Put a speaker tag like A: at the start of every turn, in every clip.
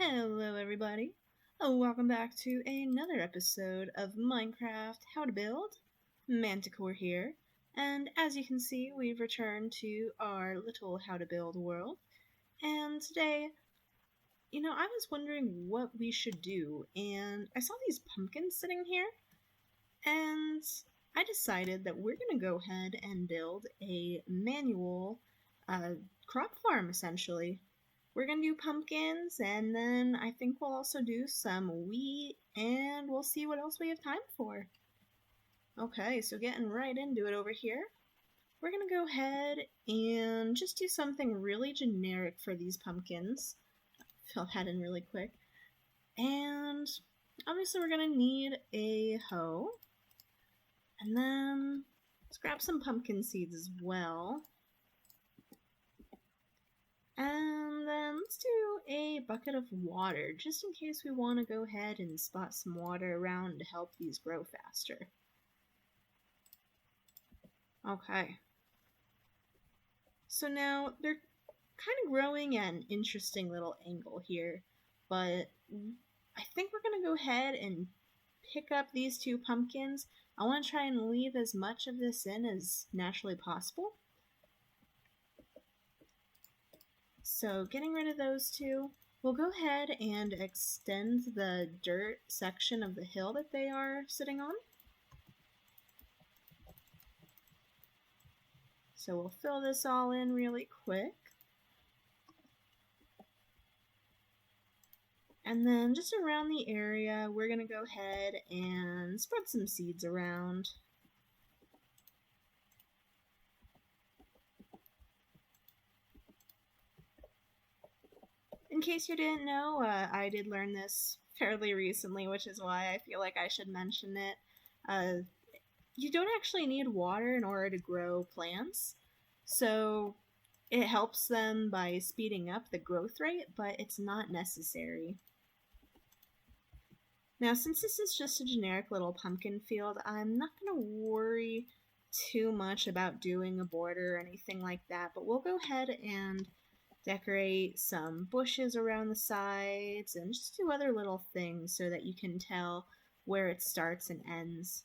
A: Hello everybody, welcome back to another episode of Minecraft How to Build. Manticore here, and as you can see we've returned to our little How to Build world, and today, I was wondering what we should do, and I saw these pumpkins sitting here, and I decided that we're going to go ahead and build a manual crop farm essentially. We're going to do pumpkins, and then I think we'll also do some wheat, and we'll see what else we have time for. Okay, so getting right into it over here, we're going to go ahead and just do something really generic for these pumpkins. Fill that in really quick. And obviously we're going to need a hoe, and then let's grab some pumpkin seeds as well. And then let's do a bucket of water, just in case we want to go ahead and spot some water around to help these grow faster. Okay. So now they're kind of growing at an interesting little angle here, but I think we're going to go ahead and pick up these two pumpkins. I want to try and leave as much of this in as naturally possible. So getting rid of those two, we'll go ahead and extend the dirt section of the hill that they are sitting on. So we'll fill this all in really quick. And then just around the area, we're going to go ahead and spread some seeds around. In case you didn't know, I did learn this fairly recently, which is why I feel like I should mention it. You don't actually need water in order to grow plants, so it helps them by speeding up the growth rate, but it's not necessary. Now, since this is just a generic little pumpkin field, I'm not going to worry too much about doing a border or anything like that, but we'll go ahead and decorate some bushes around the sides and just do other little things so that you can tell where it starts and ends.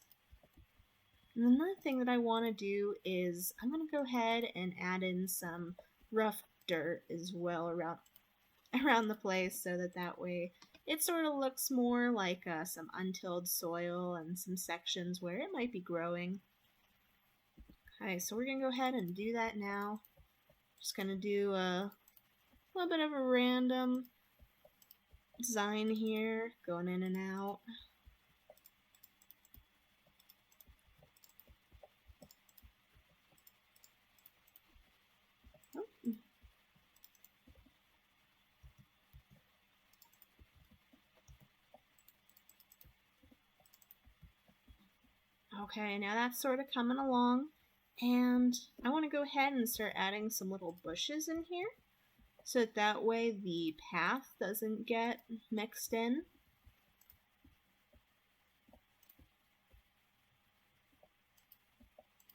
A: And another thing that I want to do is I'm going to go ahead and add in some rough dirt as well around the place so that way it sort of looks more like some untilled soil and some sections where it might be growing. Okay, so we're going to go ahead and do that now. Just going to do a little bit of a random design here, going in and out. Oh. Okay, now that's sort of coming along, and I want to go ahead and start adding some little bushes in here, so that way the path doesn't get mixed in.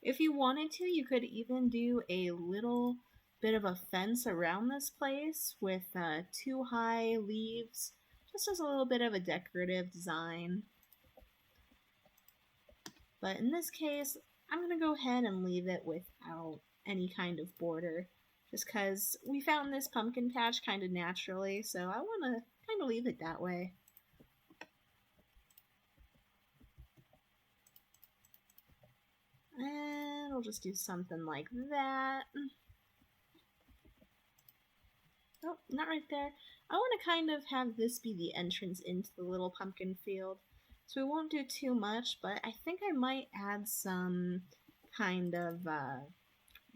A: If you wanted to, you could even do a little bit of a fence around this place with 2 high leaves, just as a little bit of a decorative design. But in this case, I'm going to go ahead and leave it without any kind of border, just because we found this pumpkin patch kind of naturally, so I want to kind of leave it that way. And we'll just do something like that. Oh, not right there. I want to kind of have this be the entrance into the little pumpkin field. So we won't do too much, but I think I might add some kind of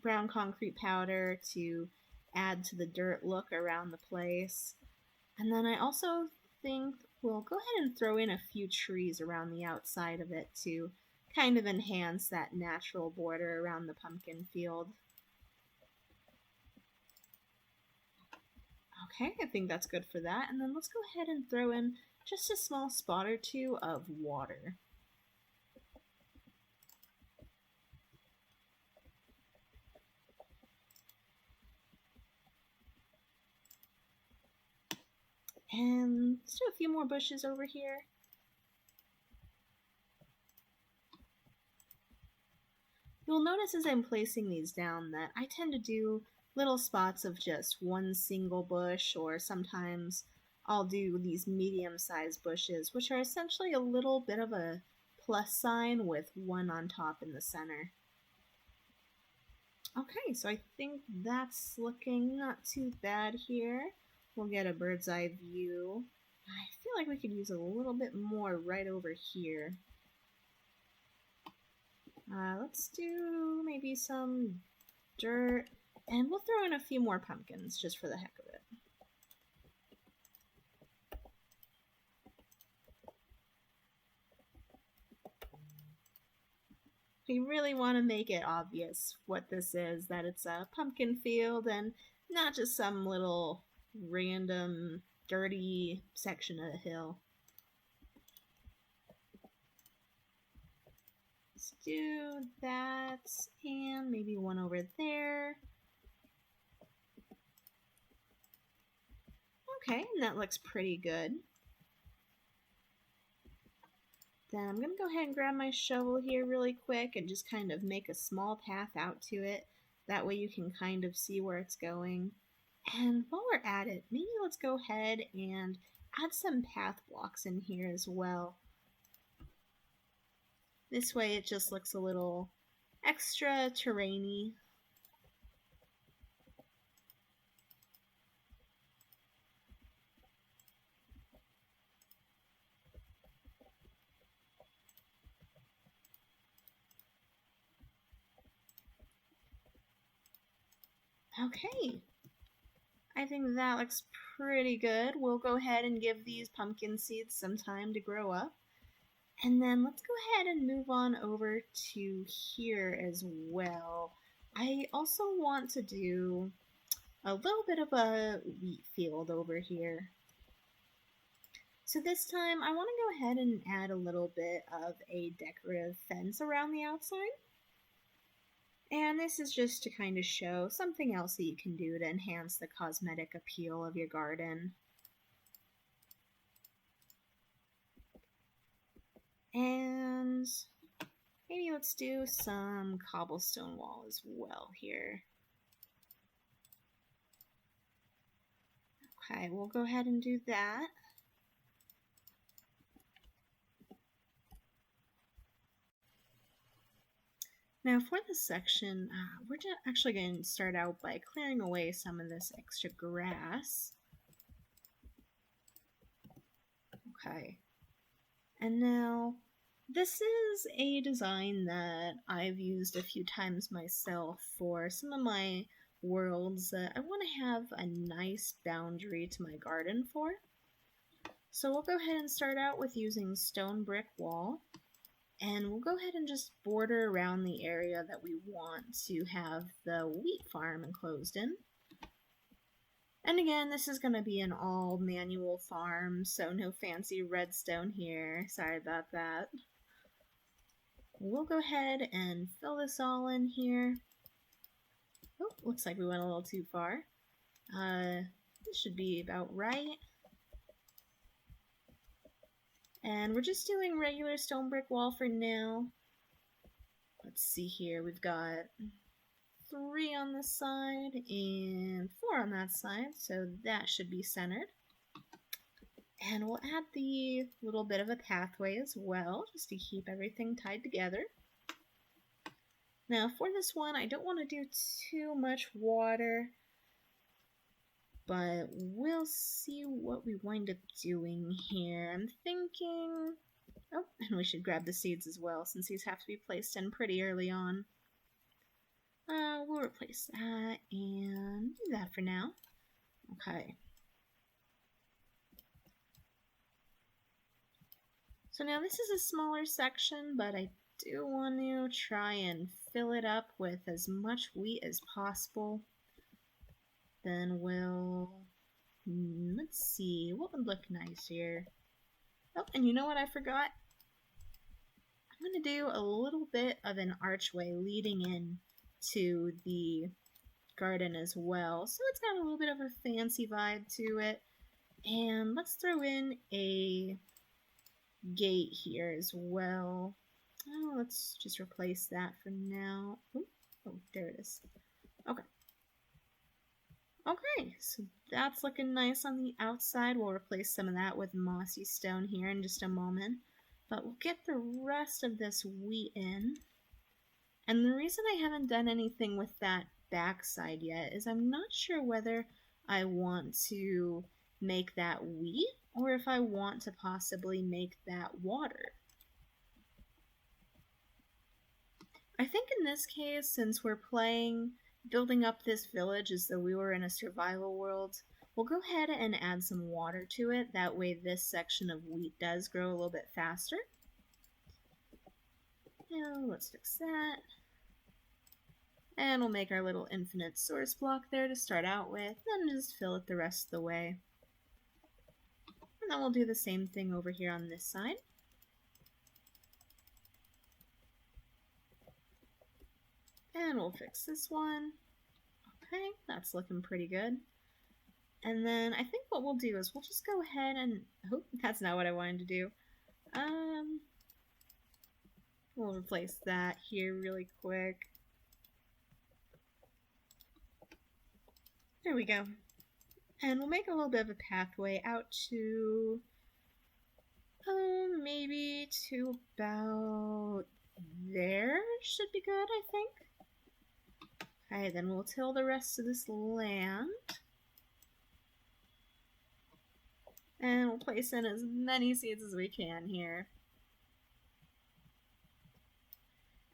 A: brown concrete powder to add to the dirt look around the place. And then I also think we'll go ahead and throw in a few trees around the outside of it to kind of enhance that natural border around the pumpkin field. Okay, I think that's good for that. And then let's go ahead and throw in just a small spot or two of water. And let's do a few more bushes over here. You'll notice as I'm placing these down that I tend to do little spots of just one single bush, or sometimes I'll do these medium-sized bushes, which are essentially a little bit of a plus sign with one on top in the center. Okay, so I think that's looking not too bad here. We'll get a bird's eye view. I feel like we could use a little bit more right over here. Let's do maybe some dirt, and we'll throw in a few more pumpkins just for the heck of it. We really want to make it obvious what this is, that it's a pumpkin field and not just some little random dirty section of the hill. Let's do that, and maybe one over there. Okay, and that looks pretty good. Then I'm going to go ahead and grab my shovel here really quick and just kind of make a small path out to it. That way you can kind of see where it's going. And while we're at it, maybe let's go ahead and add some path blocks in here as well. This way it just looks a little extra terrainy. Okay, I think that looks pretty good. We'll go ahead and give these pumpkin seeds some time to grow up. And then let's go ahead and move on over to here as well. I also want to do a little bit of a wheat field over here. So this time I want to go ahead and add a little bit of a decorative fence around the outside. And this is just to kind of show something else that you can do to enhance the cosmetic appeal of your garden. And maybe let's do some cobblestone wall as well here. Okay, we'll go ahead and do that. Now for this section, we're actually going to start out by clearing away some of this extra grass. Okay. And now, this is a design that I've used a few times myself for some of my worlds that I want to have a nice boundary to my garden for. So we'll go ahead and start out with using stone brick wall. And we'll go ahead and just border around the area that we want to have the wheat farm enclosed in. And again, this is going to be an all manual farm, so no fancy redstone here. Sorry about that. We'll go ahead and fill this all in here. Oh, looks like we went a little too far. This should be about right. And we're just doing regular stone brick wall for now. Let's see here, we've got 3 on this side and 4 on that side, so that should be centered. And we'll add the little bit of a pathway as well, just to keep everything tied together. Now for this one, I don't want to do too much water, but we'll see what we wind up doing here. I'm thinking, oh, and we should grab the seeds as well, since these have to be placed in pretty early on. We'll replace that and do that for now. Okay. So now this is a smaller section, but I do want to try and fill it up with as much wheat as possible. Then we'll, let's see, what would look nice here? Oh, and you know what I forgot? I'm going to do a little bit of an archway leading in to the garden as well. So it's got a little bit of a fancy vibe to it. And let's throw in a gate here as well. Oh, let's just replace that for now. Ooh, oh, there it is. Okay. Okay, so that's looking nice on the outside. We'll replace some of that with mossy stone here in just a moment. But we'll get the rest of this wheat in. And the reason I haven't done anything with that backside yet is I'm not sure whether I want to make that wheat or if I want to possibly make that water. I think in this case, since we're building up this village as though we were in a survival world, we'll go ahead and add some water to it. That way this section of wheat does grow a little bit faster. Now let's fix that. And we'll make our little infinite source block there to start out with, then just fill it the rest of the way. And then we'll do the same thing over here on this side. And we'll fix this one. Okay, that's looking pretty good. And then I think what we'll do is we'll just go ahead and, oh, that's not what I wanted to do. We'll replace that here really quick. There we go. And we'll make a little bit of a pathway out to, maybe to about there should be good, I think. Okay, then we'll till the rest of this land. And we'll place in as many seeds as we can here.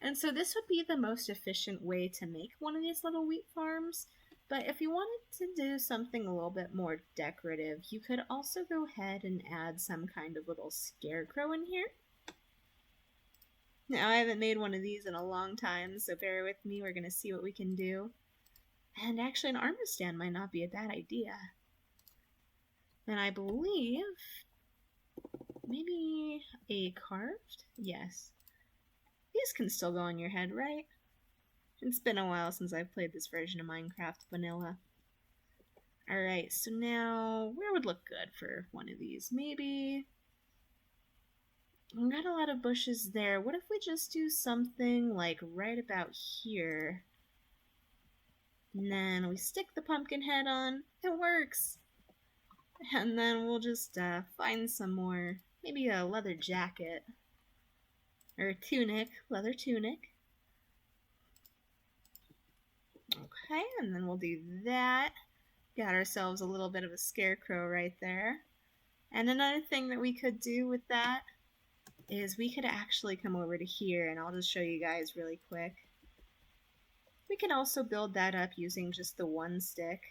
A: And so this would be the most efficient way to make one of these little wheat farms. But if you wanted to do something a little bit more decorative, you could also go ahead and add some kind of little scarecrow in here. Now, I haven't made one of these in a long time, so bear with me. We're going to see what we can do. And actually, an armor stand might not be a bad idea. And I believe maybe a carved? Yes. These can still go on your head, right? It's been a while since I've played this version of Minecraft Vanilla. Alright, so now, where would look good for one of these? Maybe... We've got a lot of bushes there. What if we just do something like right about here? And then we stick the pumpkin head on. It works! And then we'll just find some more, maybe a leather jacket. Or a tunic, leather tunic. Okay, and then we'll do that. Got ourselves a little bit of a scarecrow right there. And another thing that we could do with that is we could actually come over to here, and I'll just show you guys really quick. We can also build that up using just the one stick.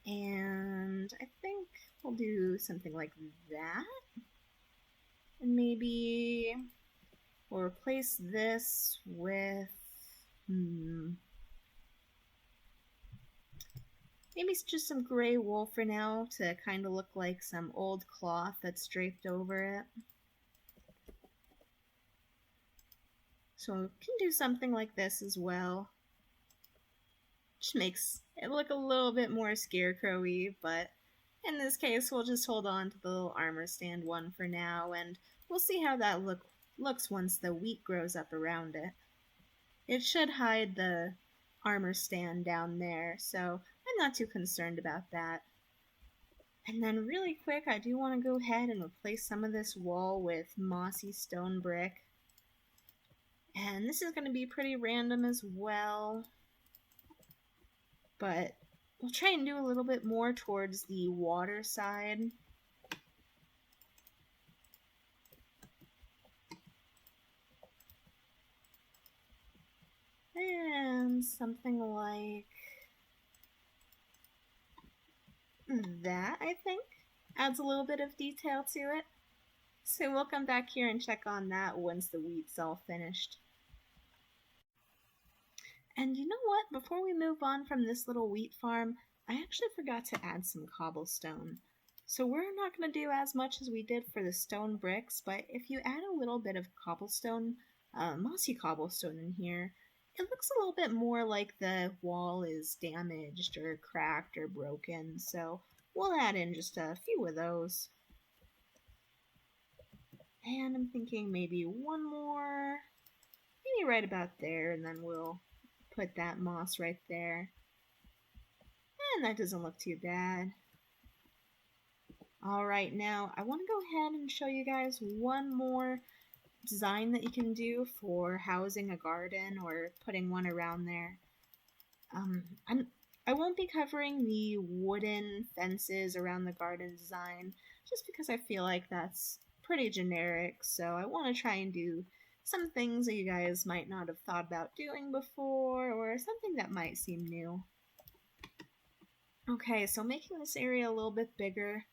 A: And I think we'll do something like that. And maybe we'll replace this with... Maybe it's just some gray wool for now to kind of look like some old cloth that's draped over it. So we can do something like this as well. Which makes it look a little bit more scarecrowy, but in this case we'll just hold on to the little armor stand one for now, and we'll see how that looks once the wheat grows up around it. It should hide the armor stand down there, so I'm not too concerned about that. And then really quick, I do want to go ahead and replace some of this wall with mossy stone brick. And this is going to be pretty random as well. But we'll try and do a little bit more towards the water side. And something like that, I think. Adds a little bit of detail to it. So we'll come back here and check on that once the wheat's all finished. And you know what? Before we move on from this little wheat farm, I actually forgot to add some cobblestone. So we're not going to do as much as we did for the stone bricks, but if you add a little bit of cobblestone, mossy cobblestone in here, it looks a little bit more like the wall is damaged or cracked or broken. So we'll add in just a few of those. And I'm thinking maybe one more, maybe right about there, and then we'll put that moss right there. And that doesn't look too bad. Alright, now I want to go ahead and show you guys one more design that you can do for housing a garden or putting one around there. I won't be covering the wooden fences around the garden design just because I feel like that's pretty generic, so I want to try and do some things that you guys might not have thought about doing before or something that might seem new. Okay, so making this area a little bit bigger,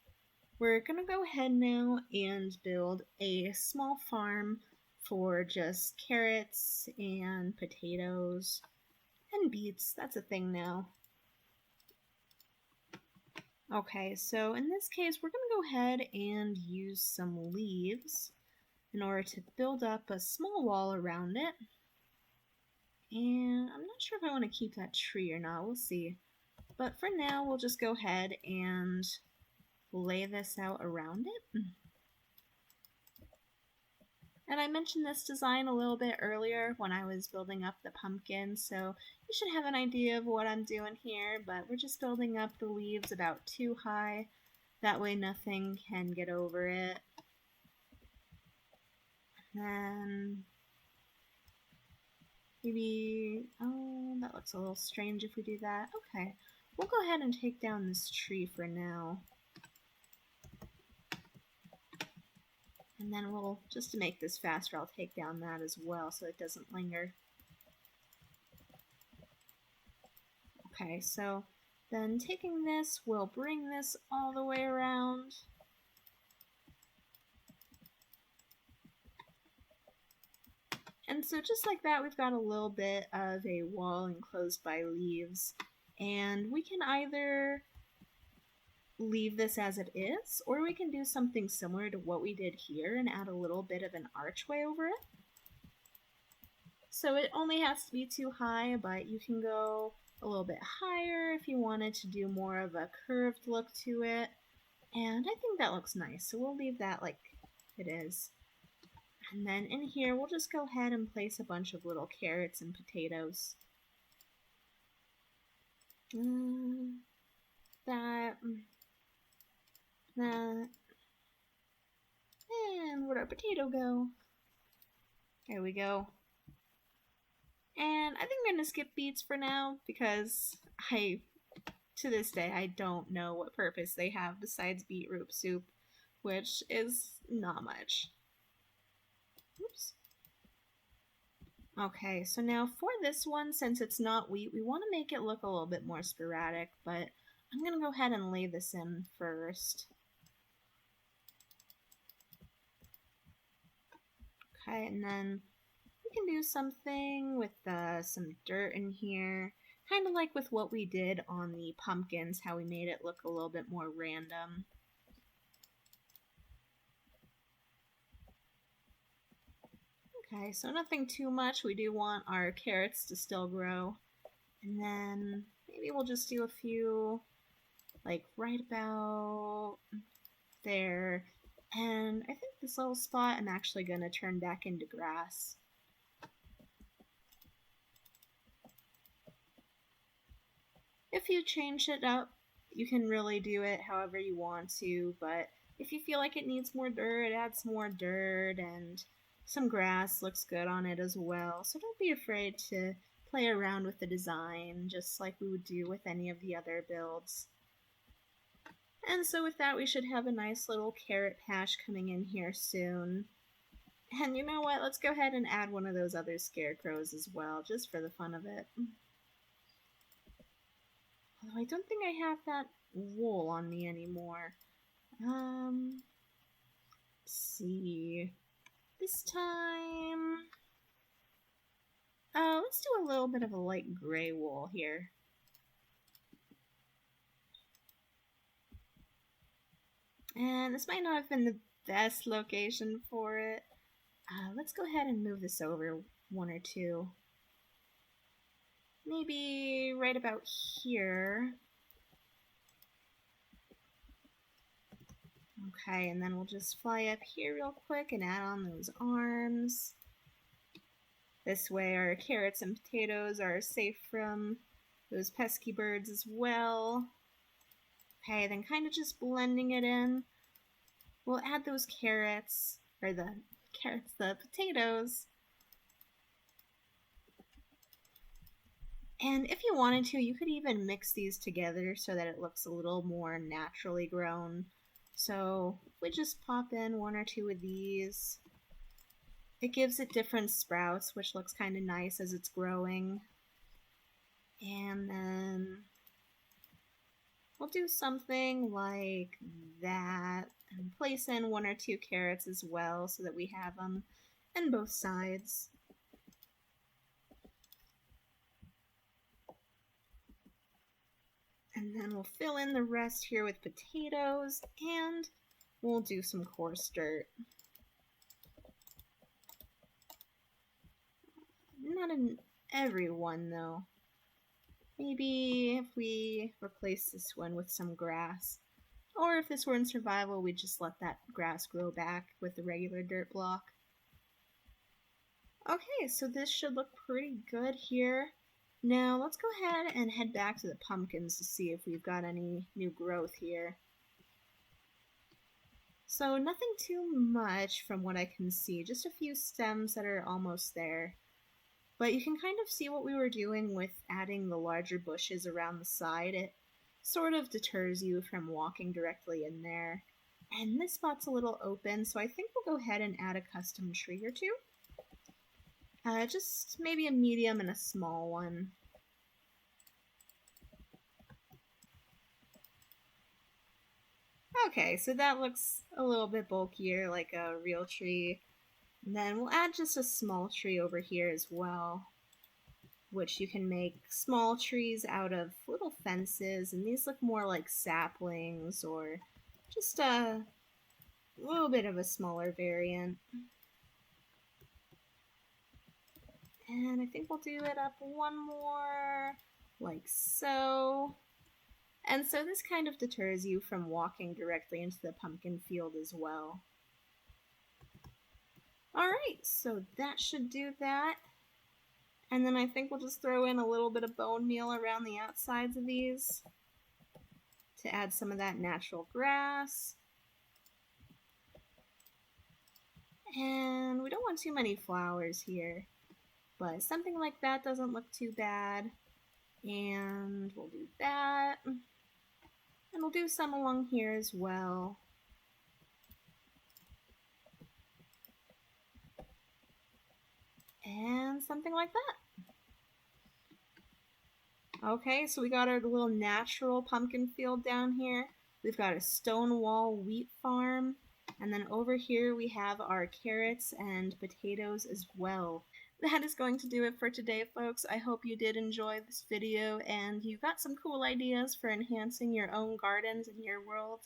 A: we're going to go ahead now and build a small farm for just carrots and potatoes and beets. That's a thing now. Okay, so in this case, we're going to go ahead and use some leaves in order to build up a small wall around it. And I'm not sure if I want to keep that tree or not. We'll see. But for now, we'll just go ahead and lay this out around it. And I mentioned this design a little bit earlier when I was building up the pumpkin, so you should have an idea of what I'm doing here, but we're just building up the leaves about 2 high. That way nothing can get over it. And then maybe, oh, that looks a little strange if we do that. Okay, we'll go ahead and take down this tree for now. And then we'll, just to make this faster, I'll take down that as well so it doesn't linger. Okay, so then taking this, we'll bring this all the way around. And so just like that, we've got a little bit of a wall enclosed by leaves. And we can either leave this as it is, or we can do something similar to what we did here and add a little bit of an archway over it. So it only has to be 2 high, but you can go a little bit higher if you wanted to do more of a curved look to it. And I think that looks nice, so we'll leave that like it is. And then in here, we'll just go ahead and place a bunch of little carrots and potatoes. That. And where'd our potato go? There we go. And I think I'm going to skip beets for now because to this day, I don't know what purpose they have besides beetroot soup, which is not much. Oops. Okay, so now for this one, since it's not wheat, we want to make it look a little bit more sporadic, but I'm going to go ahead and lay this in first. Okay, and then we can do something with some dirt in here, kind of like with what we did on the pumpkins, how we made it look a little bit more random. Okay, so nothing too much. We do want our carrots to still grow. And then maybe we'll just do a few, like right about there. And I think this little spot I'm actually going to turn back into grass. If you change it up, you can really do it however you want to, but if you feel like it needs more dirt, add some more dirt, and some grass looks good on it as well. So don't be afraid to play around with the design, just like we would do with any of the other builds. And so with that, we should have a nice little carrot patch coming in here soon. And you know what? Let's go ahead and add one of those other scarecrows as well, just for the fun of it. Although I don't think I have that wool on me anymore. Let's see. This time... let's do a little bit of a light gray wool here. And this might not have been the best location for it. Let's go ahead and move this over 1 or 2. Maybe right about here. Okay, and then we'll just fly up here real quick and add on those arms. This way our carrots and potatoes are safe from those pesky birds as well. Okay, then kind of just blending it in. We'll add those carrots, or the potatoes. And if you wanted to, you could even mix these together so that it looks a little more naturally grown. So we just pop in one or two of these. It gives it different sprouts, which looks kind of nice as it's growing. And then we'll do something like that and place in one or two carrots as well so that we have them on both sides. And then we'll fill in the rest here with potatoes, and we'll do some coarse dirt. Not in every one though. Maybe if we replace this one with some grass. Or if this were in survival, we'd just let that grass grow back with the regular dirt block. Okay, so this should look pretty good here. Now let's go ahead and head back to the pumpkins to see if we've got any new growth here. So nothing too much from what I can see, just a few stems that are almost there. But you can kind of see what we were doing with adding the larger bushes around the side. It sort of deters you from walking directly in there. And this spot's a little open, so I think we'll go ahead and add a custom tree or two. Just maybe a medium and a small one. Okay, so that looks a little bit bulkier, like a real tree. And then we'll add just a small tree over here as well, which you can make small trees out of little fences, and these look more like saplings or just a little bit of a smaller variant. And I think we'll do it up one more, like so. And so this kind of deters you from walking directly into the pumpkin field as well. Alright, so that should do that. And then I think we'll just throw in a little bit of bone meal around the outsides of these to add some of that natural grass. And we don't want too many flowers here, but something like that doesn't look too bad. And we'll do that. And we'll do some along here as well. And something like that. Okay, so we got our little natural pumpkin field down here. We've got a stone wall wheat farm. And then over here we have our carrots and potatoes as well. That is going to do it for today, folks. I hope you did enjoy this video and you got some cool ideas for enhancing your own gardens in your world.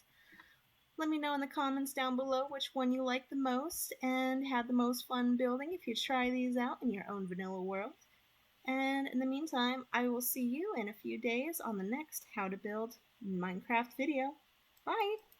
A: Let me know in the comments down below which one you like the most and had the most fun building if you try these out in your own vanilla world. And in the meantime, I will see you in a few days on the next How to Build Minecraft video. Bye!